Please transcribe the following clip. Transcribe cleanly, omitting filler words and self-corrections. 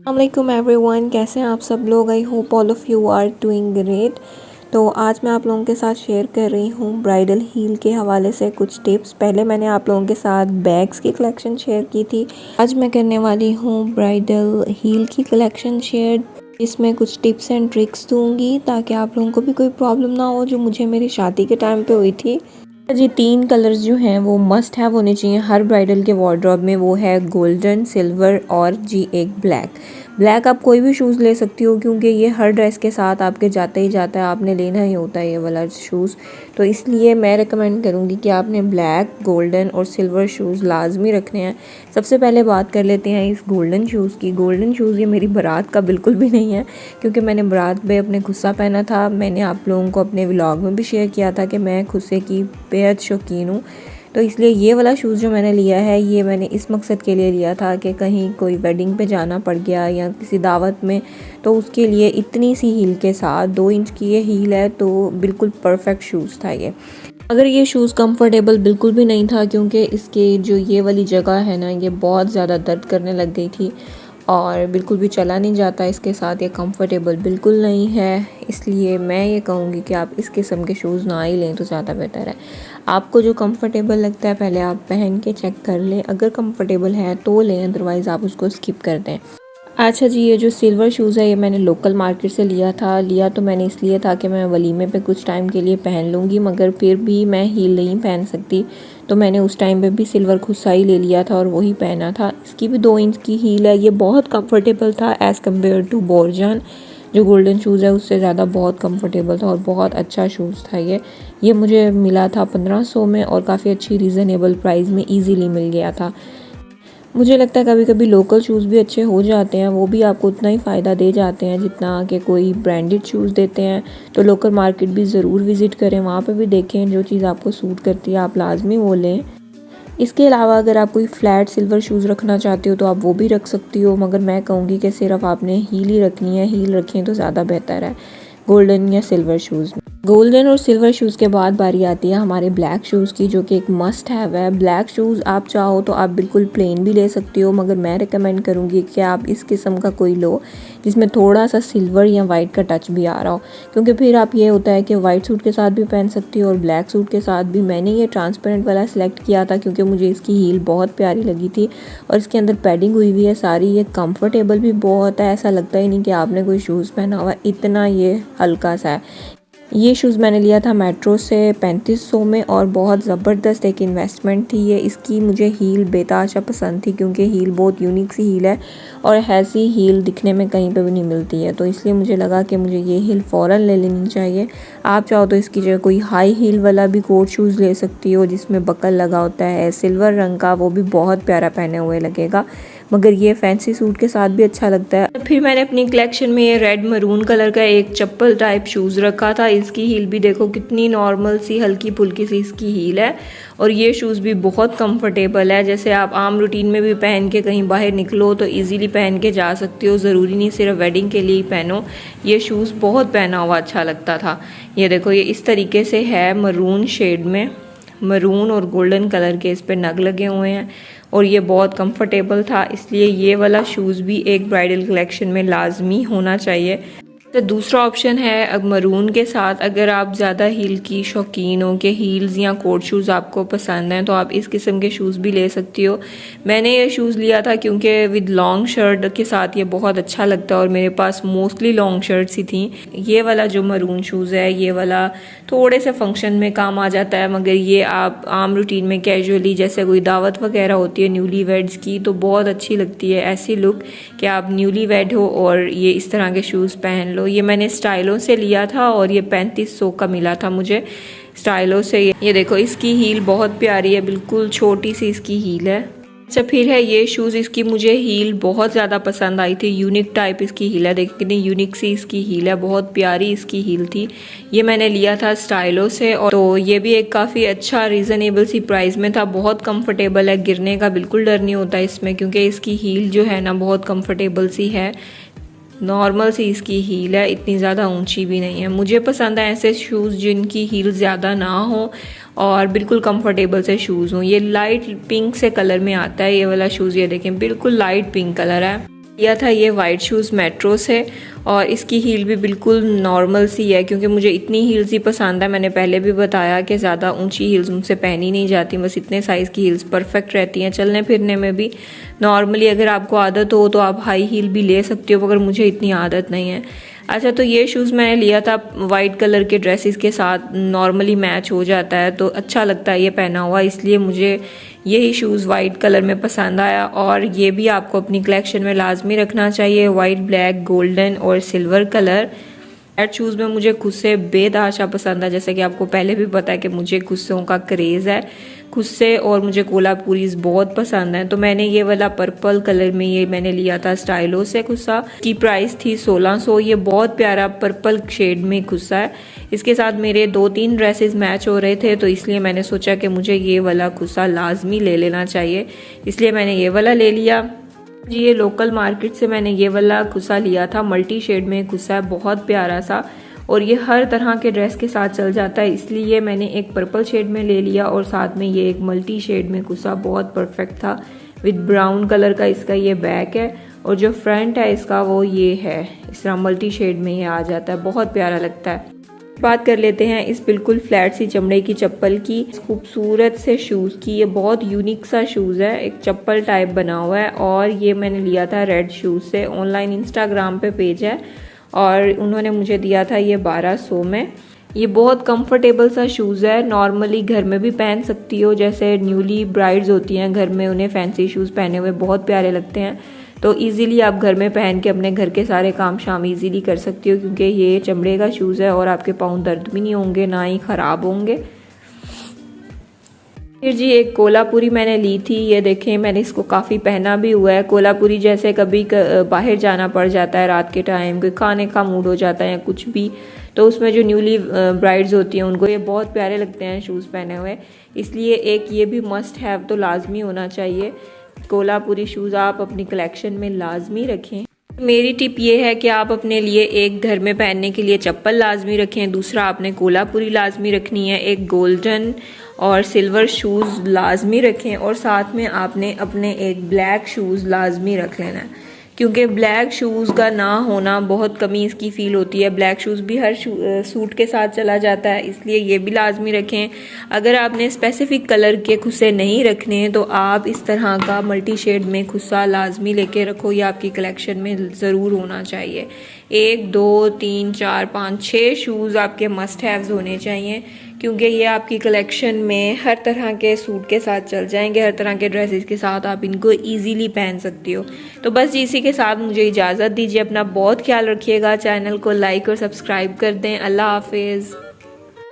अस्सलाम एवरीवन, कैसे हैं आप सब लोग। I hope all of you are doing great. तो आज मैं आप लोगों के साथ शेयर कर रही हूँ ब्राइडल हील के हवाले से कुछ टिप्स। पहले मैंने आप लोगों के साथ बैग्स की कलेक्शन शेयर की थी। आज मैं करने वाली हूँ ब्राइडल हील की कलेक्शन शेयर। इसमें कुछ टिप्स एंड ट्रिक्स दूँगी ताकि आप लोगों को भी कोई प्रॉब्लम ना हो जो मुझे मेरी शादी के टाइम पे हुई थी। जी 3 कलर्स जो हैं वो मस्ट हैव होने चाहिए हर ब्राइडल के वार्डरोब में। वो है गोल्डन, सिल्वर और जी एक ब्लैक। ब्लैक आप कोई भी शूज़ ले सकती हो क्योंकि ये हर ड्रेस के साथ आपके जाते ही जाता है, आपने लेना ही होता है ये वाला शूज़। तो इसलिए मैं रिकमेंड करूँगी कि आपने ब्लैक, गोल्डन और सिल्वर शूज़ लाजमी रखने हैं। सबसे पहले बात कर लेते हैं इस गोल्डन शूज़ की। गोल्डन शूज़ ये मेरी बारात का बिल्कुल भी नहीं है क्योंकि मैंने बारात में अपने गुस्सा पहना था। मैंने आप लोगों को अपने व्लॉग में भी शेयर किया था कि मैं गुस्से की बेहद शौकीन हूँ। तो इसलिए ये वाला शूज़ जो मैंने लिया है ये मैंने इस मकसद के लिए लिया था कि कहीं कोई वेडिंग पे जाना पड़ गया या किसी दावत में, तो उसके लिए इतनी सी हील के साथ 2 इंच की ये हील है तो बिल्कुल परफेक्ट शूज़ था ये। अगर ये शूज़ कंफर्टेबल बिल्कुल भी नहीं था क्योंकि इसके जो ये वाली जगह है ना ये बहुत ज़्यादा दर्द करने लग गई थी और बिल्कुल भी चला नहीं जाता इसके साथ, ये कंफर्टेबल बिल्कुल नहीं है। इसलिए मैं ये कहूँगी कि आप इस किस्म के शूज़ ना ही लें तो ज़्यादा बेहतर है। आपको जो कंफर्टेबल लगता है पहले आप पहन के चेक कर लें, अगर कंफर्टेबल है तो लें, अदरवाइज़ आप उसको स्किप कर दें। अच्छा जी, ये जो सिल्वर शूज़ है ये मैंने लोकल मार्केट से लिया तो मैंने इसलिए था कि मैं वलीमे पे कुछ टाइम के लिए पहन लूँगी, मगर फिर भी मैं हील नहीं पहन सकती तो मैंने उस टाइम पे भी सिल्वर खुस्सा ही ले लिया था और वही पहना था। इसकी भी 2 इंच की हील है। ये बहुत कंफर्टेबल था एज़ कम्पेयर टू बोरजान जो गोल्डन शूज़ है उससे ज़्यादा बहुत कंफर्टेबल था और बहुत अच्छा शूज़ था ये मुझे मिला था 1500 में और काफ़ी अच्छी रीज़नेबल प्राइस में ईज़िली मिल गया था। मुझे लगता है कभी कभी लोकल शूज़ भी अच्छे हो जाते हैं, वो भी आपको उतना ही फ़ायदा दे जाते हैं जितना कि कोई ब्रांडेड शूज़ देते हैं। तो लोकल मार्केट भी ज़रूर विज़िट करें, वहाँ पे भी देखें जो चीज़ आपको सूट करती है आप लाजमी वो लें। इसके अलावा अगर आप कोई फ्लैट सिल्वर शूज़ रखना चाहते हो तो आप वो भी रख सकती हो, मगर मैं कहूँगी कि सिर्फ आपने हील ही रखनी है, हील रखें तो ज़्यादा बेहतर है गोल्डन या सिल्वर शूज़ में। गोल्डन और सिल्वर शूज़ के बाद बारी आती है हमारे ब्लैक शूज़ की जो कि एक मस्ट हैव है। ब्लैक शूज़ आप चाहो तो आप बिल्कुल प्लेन भी ले सकती हो, मगर मैं रिकमेंड करूँगी कि आप इस किस्म का कोई लो जिसमें थोड़ा सा सिल्वर या वाइट का टच भी आ रहा हो, क्योंकि फिर आप ये होता है कि वाइट सूट के साथ भी पहन सकती हो और ब्लैक सूट के साथ भी। मैंने ये ट्रांसपेरेंट वाला सिलेक्ट किया था क्योंकि मुझे इसकी हील बहुत प्यारी लगी थी और इसके अंदर पैडिंग हुई हुई है सारी। ये कंफर्टेबल भी बहुत है, ऐसा लगता ही नहीं कि आपने कोई शूज़ पहना हुआ, इतना ये हल्का सा है। ये शूज़ मैंने लिया था मेट्रो से 3500 में और बहुत ज़बरदस्त एक इन्वेस्टमेंट थी ये। इसकी मुझे हील बेताशा पसंद थी क्योंकि हील बहुत यूनिक सी हील है और ऐसी हील दिखने में कहीं पे भी नहीं मिलती है, तो इसलिए मुझे लगा कि मुझे ये हील फ़ौरन ले लेनी चाहिए। आप चाहो तो इसकी जगह कोई हाई हील वाला भी कोट शूज़ ले सकती हो जिसमें बकल लगा होता है सिल्वर रंग का, वो भी बहुत प्यारा पहने हुए लगेगा, मगर ये फैंसी सूट के साथ भी अच्छा लगता है। फिर मैंने अपनी कलेक्शन में ये रेड मरून कलर का एक चप्पल टाइप शूज़ रखा था। इसकी हील भी देखो कितनी नॉर्मल सी हल्की फुल्की सी इसकी हील है और ये शूज़ भी बहुत कंफर्टेबल है। जैसे आप आम रूटीन में भी पहन के कहीं बाहर निकलो तो इजीली पहन के जा सकती हो, ज़रूरी नहीं सिर्फ वेडिंग के लिए ही पहनो। ये शूज़ बहुत पहना हुआ अच्छा लगता था। ये देखो ये इस तरीके से है मरून शेड में, मरून और गोल्डन कलर के इस पे नग लगे हुए हैं और ये बहुत कंफर्टेबल था, इसलिए ये वाला शूज़ भी एक ब्राइडल कलेक्शन में लाजमी होना चाहिए। तो दूसरा ऑप्शन है अब मरून के साथ, अगर आप ज़्यादा हील की शौकीन हो कि हील्स या कोट शूज़ आपको पसंद हैं तो आप इस किस्म के शूज़ भी ले सकती हो। मैंने ये शूज़ लिया था क्योंकि विद लॉन्ग शर्ट के साथ ये बहुत अच्छा लगता है और मेरे पास मोस्टली लॉन्ग शर्ट्स ही थी। ये वाला जो मरून शूज़ है ये वाला थोड़े से फंक्शन में काम आ जाता है, मगर ये आप आम रूटीन में कैजुअली जैसे कोई दावत वगैरह होती है न्यूली वेड्स की तो बहुत अच्छी लगती है ऐसी लुक कि आप न्यूली वेड हो और ये इस तरह के शूज़ पहन लो। ये मैंने स्टाइलों से लिया था और ये 3500 का मिला था मुझे स्टाइलों से। ये देखो इसकी हील बहुत प्यारी है, बिल्कुल छोटी सी इसकी हील है। अच्छा फिर है ये शूज़, इसकी मुझे हील बहुत ज़्यादा पसंद आई थी, यूनिक टाइप इसकी हील है। देखिए कितनी यूनिक सी इसकी हील है, बहुत प्यारी इसकी हील थी। ये मैंने लिया था स्टाइलो से और तो ये भी एक काफ़ी अच्छा रीज़नेबल सी प्राइस में था। बहुत कंफर्टेबल है, गिरने का बिल्कुल डर नहीं होता इसमें क्योंकि इसकी हील जो है ना बहुत कंफर्टेबल सी है, नॉर्मल सी इसकी हील है, इतनी ज़्यादा ऊंची भी नहीं है। मुझे पसंद है ऐसे शूज़ जिनकी हील ज़्यादा ना हो और बिल्कुल कंफर्टेबल से शूज़ हों। ये लाइट पिंक से कलर में आता है ये वाला शूज़, ये देखें बिल्कुल लाइट पिंक कलर है। लिया था ये वाइट शूज़ मेट्रो से और इसकी हील भी बिल्कुल नॉर्मल सी है, क्योंकि मुझे इतनी हील्स ही पसंद है। मैंने पहले भी बताया कि ज़्यादा ऊंची हील्स मुझसे पहनी नहीं जाती, बस इतने साइज़ की हील्स परफेक्ट रहती हैं चलने फिरने में भी। नॉर्मली अगर आपको आदत हो तो आप हाई हील भी ले सकते हो, मगर मुझे इतनी आदत नहीं है। अच्छा, तो ये शूज़ मैंने लिया था वाइट कलर के ड्रेसेस के साथ, नॉर्मली मैच हो जाता है तो अच्छा लगता है ये पहना हुआ, इसलिए मुझे यही शूज़ वाइट कलर में पसंद आया। और ये भी आपको अपनी कलेक्शन में लाजमी रखना चाहिए, वाइट, ब्लैक, गोल्डन और सिल्वर कलर। रेड शूज़ में मुझे खुद से बेतहाशा पसंद है, जैसे कि आपको पहले भी पता है कि मुझे खुस्सों का क्रेज़ है खुद से, और मुझे कोल्हापुरीज बहुत पसंद है। तो मैंने ये वाला पर्पल कलर में ये मैंने लिया था स्टाइलो से खुस्सा, की प्राइस थी 1600। ये बहुत प्यारा पर्पल शेड में खुस्सा है। इसके साथ मेरे 2-3 ड्रेसेस मैच हो रहे थे, तो इसलिए मैंने सोचा कि मुझे ये वाला खुस्सा लाजमी ले लेना चाहिए, इसलिए मैंने ये वाला ले लिया जी। ये लोकल मार्केट से मैंने ये वाला खुस्सा लिया था, मल्टी शेड में खुस्सा है, बहुत प्यारा सा, और ये हर तरह के ड्रेस के साथ चल जाता है, इसलिए मैंने एक पर्पल शेड में ले लिया और साथ में ये एक मल्टी शेड में खुस्सा बहुत परफेक्ट था। विद ब्राउन कलर का इसका ये बैक है और जो फ्रंट है इसका वो ये है, इस तरह मल्टी शेड में ये आ जाता है, बहुत प्यारा लगता है। बात कर लेते हैं इस बिल्कुल फ्लैट सी चमड़े की चप्पल की, खूबसूरत से शूज़ की। ये बहुत यूनिक सा शूज़ है, एक चप्पल टाइप बना हुआ है, और ये मैंने लिया था रेड शूज़ से। ऑनलाइन इंस्टाग्राम पे पेज है और उन्होंने मुझे दिया था ये 1200 में। ये बहुत कंफर्टेबल सा शूज़ है, नॉर्मली घर में भी पहन सकती हो, जैसे न्यूली ब्राइड्स होती हैं घर में, उन्हें फैंसी शूज़ पहने हुए बहुत प्यारे लगते हैं, तो इजीली आप घर में पहन के अपने घर के सारे काम शाम इजीली कर सकती हो, क्योंकि ये चमड़े का शूज़ है और आपके पाँव दर्द भी नहीं होंगे, ना ही ख़राब होंगे। फिर जी एक कोल्हापुरी मैंने ली थी, ये देखें मैंने इसको काफ़ी पहना भी हुआ है। कोल्हापुरी जैसे कभी बाहर जाना पड़ जाता है रात के टाइम, कोई खाने का मूड हो जाता है या कुछ भी, तो उसमें जो न्यूली ब्राइड्स होती हैं उनको ये बहुत प्यारे लगते हैं शूज़ पहने हुए, इसलिए एक ये भी मस्ट हैव तो लाजमी होना चाहिए। कोल्हापुरी शूज़ आप अपनी कलेक्शन में लाजमी रखें। मेरी टिप ये है कि आप अपने लिए एक घर में पहनने के लिए चप्पल लाजमी रखें, दूसरा आपने कोल्हापुरी लाजमी रखनी है, एक गोल्डन और सिल्वर शूज़ लाजमी रखें, और साथ में आपने अपने एक ब्लैक शूज़ लाजमी रख लेना है, क्योंकि ब्लैक शूज़ का ना होना बहुत कमी इसकी फ़ील होती है। ब्लैक शूज़ भी हर सूट के साथ चला जाता है, इसलिए ये भी लाजमी रखें। अगर आपने स्पेसिफिक कलर के खुस्से नहीं रखने हैं तो आप इस तरह का मल्टी शेड में खुस्सा लाजमी लेके रखो, ये आपकी कलेक्शन में ज़रूर होना चाहिए। 1 2 3 4 5 6 शूज़ आपके मस्ट हैव्स होने चाहिए, क्योंकि ये आपकी कलेक्शन में हर तरह के सूट के साथ चल जाएंगे, हर तरह के ड्रेसेस के साथ आप इनको इजीली पहन सकती हो। तो बस इसी के साथ मुझे इजाज़त दीजिए, अपना बहुत ख्याल रखिएगा, चैनल को लाइक और सब्सक्राइब कर दें। अल्लाह हाफिज़।